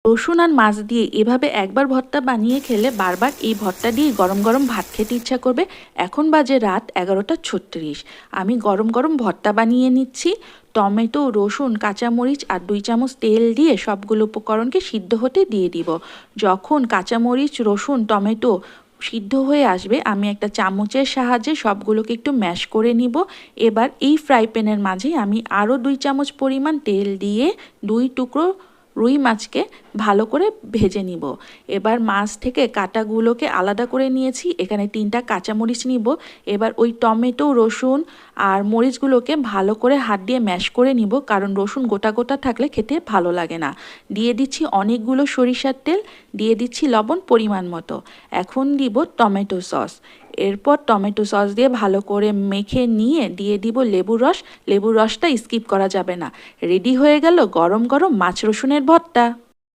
রসুন আর মাছ দিয়ে এভাবে একবার ভর্তা বানিয়ে খেলে বারবার এই ভর্তা দিয়ে গরম গরম ভাত খেতে ইচ্ছা করবে। এখন বাজে রাত 11:36। আমি গরম গরম ভর্তা বানিয়ে নিচ্ছি। টমেটো, রসুন, কাঁচামরিচ আর 2 চামচ তেল দিয়ে সবগুলো উপকরণকে সিদ্ধ হতে দিয়ে দিব। যখন কাঁচামরিচ, রসুন, টমেটো সিদ্ধ হয়ে আসবে আমি একটা চামচের সাহায্যে সবগুলোকে একটু ম্যাশ করে নিব। এবার এই ফ্রাই প্যানের মাঝে আমি আরও 2 চামচ পরিমাণ তেল দিয়ে 2 টুকরো রুই মাছকে ভালো করে ভেজে নিব। এবার মাছ থেকে কাঁটাগুলোকে আলাদা করে নিয়েছি। এখানে 3টা কাঁচামরিচ নিব। এবার ওই টমেটো, রসুন আর মরিচগুলোকে ভালো করে হাত দিয়ে ম্যাশ করে নিব, কারণ রসুন গোটা গোটা থাকলে খেতে ভালো লাগে না। দিয়ে দিচ্ছি অনেকগুলো সরিষার তেল, দিয়ে দিচ্ছি লবণ পরিমাণ মতো। এখন দিব টমেটো সস। এরপর টমেটো সস দিয়ে ভালো করে মেখে নিয়ে দিয়ে দিব লেবুর রস। লেবুর রসটা স্কিপ করা যাবে না। রেডি হয়ে গেল গরম গরম মাছ রসুনের ভর্তা।